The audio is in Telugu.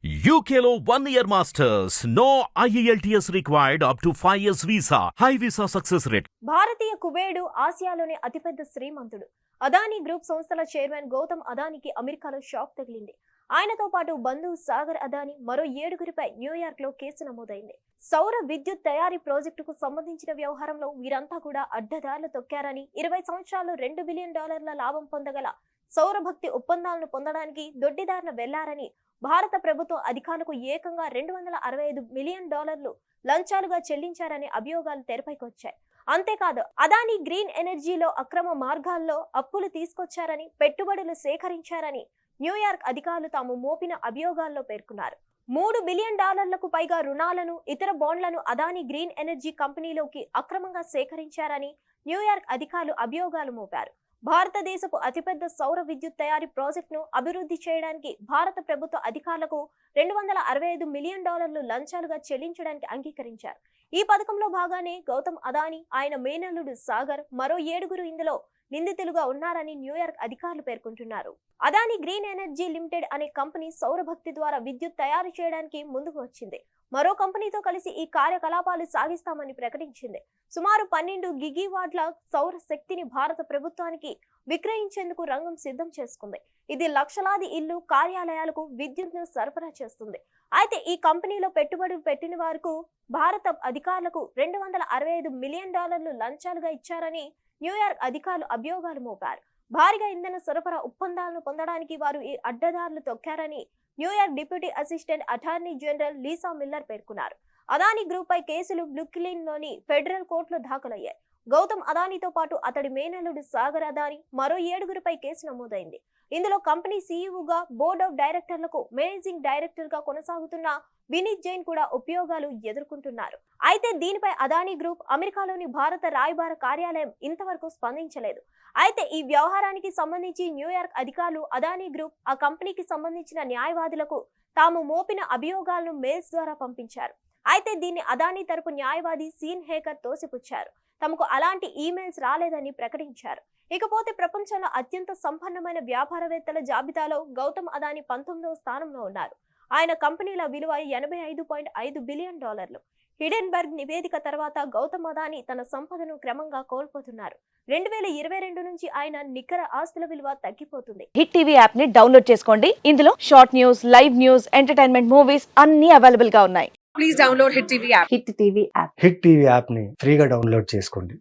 UKLO 1 year masters. No IELTS required up to 5 years visa. High visa success rate. భారతీయ కుబేరుడు ఆసియాలోనే అతిపెద్ద శ్రీమంతుడు. అదానీ గ్రూప్ సంస్థల చైర్మన్ గౌతమ్ అదానీకి అమెరికాలో షాక్ తగిలింది. ఆయనతో పాటు బంధువు సాగర్ అదానీ మరో 7గురిపై న్యూయార్క్ లో కేసు నమోదైంది. సౌర విద్యుత్ తయారీ ప్రాజెక్టుకు సంబంధించిన వ్యవహారంలో వీరంతా కూడా అడ్డదారులు తొక్కారని, 20 సంవత్సరాలు $2 బిలియన్ లాభం పొందగల సౌరభక్తి ఒప్పందాలను పొందడానికి దొడ్డిదారిన వెళ్లారని, భారత ప్రభుత్వం అధికారులకు ఏకంగా $265 మిలియన్ లంచాలుగా చెల్లించారనే అభియోగాలు తెరపైకొచ్చాయి. అంతేకాదు, అదానీ గ్రీన్ ఎనర్జీలో అక్రమ మార్గాల్లో అప్పులు తీసుకొచ్చారని, పెట్టుబడులు సేకరించారని న్యూయార్క్ అధికారులు తాము మోపిన అభియోగాల్లో పేర్కొన్నారు. $3 బిలియన్ పైగా రుణాలను, ఇతర బాండ్లను అదానీ గ్రీన్ ఎనర్జీ కంపెనీలోకి అక్రమంగా సేకరించారని న్యూయార్క్ అధికారులు అభియోగాలు మోపారు. భారతదేశపు అతిపెద్ద సౌర విద్యుత్ తయారీ ప్రాజెక్టును అభివృద్ధి చేయడానికి భారత ప్రభుత్వ అధికారులకు $265 మిలియన్ లంచాలుగా చెల్లించడానికి అంగీకరించారు. ఈ పథకంలో భాగానే గౌతమ్ అదానీ, ఆయన మేనల్లుడు సాగర్, మరో 7గురు ఇందులో నిందితులుగా ఉన్నారని న్యూయార్క్ అధికారులు పేర్కొంటున్నారు. అదానీ గ్రీన్ ఎనర్జీ లిమిటెడ్ అనే కంపెనీ సౌరభక్తి ద్వారా విద్యుత్ తయారు చేయడానికి ముందుకు వచ్చింది. మరో కంపెనీతో కలిసి ఈ కార్యకలాపాలు సాగిస్తామని ప్రకటించింది. సుమారు 12 గిగావాట్ల సౌర శక్తిని భారత ప్రభుత్వానికి విక్రయించేందుకు రంగం సిద్ధం చేసుకుంది. ఇది లక్షలాది ఇళ్లు, కార్యాలయాలకు విద్యుత్ను సరఫరా చేస్తుంది. అయితే ఈ కంపెనీలో పెట్టుబడులు పెట్టిన వారికి భారత అధికారులకు $265 మిలియన్ లంచాలుగా ఇచ్చారని న్యూయార్క్ అధికారులు అభియోగాలు మోపారు. భారీగా ఇంధన సరఫరా ఒప్పందాలను పొందడానికి వారు ఈ అడ్డదారులు తొక్కారని New York deputy assistant attorney general Lisa Miller పేర్కొన్నారు. అదానీ గ్రూప్ పై కేసులు బ్రూక్లిన్ లోని ఫెడరల్ కోర్టులో దాఖలయ్యాయి. గౌతమ్ అదానీతో పాటు అతడి మేనల్లుడు సాగర్ అదానీ, మరో 7గురిపై కేసు నమోదైంది. ఇందులో కంపెనీ సీఈఓగా, బోర్డ్ ఆఫ్ డైరెక్టర్లకు మేనేజింగ్ డైరెక్టర్ గా కొనసాగుతున్న వినీత్ జైన్ కూడా ఉపయోగాలు ఎదుర్కొంటున్నారు. అయితే దీనిపై అదానీ గ్రూప్, అమెరికాలోని భారత రాయబార కార్యాలయం ఇంతవరకు స్పందించలేదు. అయితే ఈ వ్యవహారానికి సంబంధించి న్యూయార్క్ అధికారులు అదానీ గ్రూప్, ఆ కంపెనీకి సంబంధించిన న్యాయవాదులకు తాము మోపిన అభియోగాలను మెయిల్స్ ద్వారా పంపించారు. అయితే దీన్ని అదానీ తరపు న్యాయవాది సీన్ హేకర్ తోసిపుచ్చారు. తమకు అలాంటి ఈమెయిల్స్ రాలేదని ప్రకటించారు. ఇకపోతే ప్రపంచంలో అత్యంత సంపన్నమైన వ్యాపారవేత్తల జాబితాలో గౌతమ్ అదానీ 19వ స్థానంలో ఉన్నారు. ఆయన కంపెనీల విలువ $85.5 బిలియన్. హిడెన్బర్గ్ నివేదిక తర్వాత గౌతమ్ అదానీ తన సంపదను క్రమంగా కోల్పోతున్నారు. 2022 నుంచి ఆయన నికర ఆస్తుల విలువ తగ్గిపోతుంది. హిట్ టీవీ యాప్ ని డౌన్లోడ్ చేసుకోండి. ఇందులో short news, live news, entertainment movies అన్ని అవైలబుల్ గా ఉన్నాయి. Please download Hit TV app. Hit TV app hit TV యాప్ని ఫ్రీగా డౌన్లోడ్ చేసుకోండి.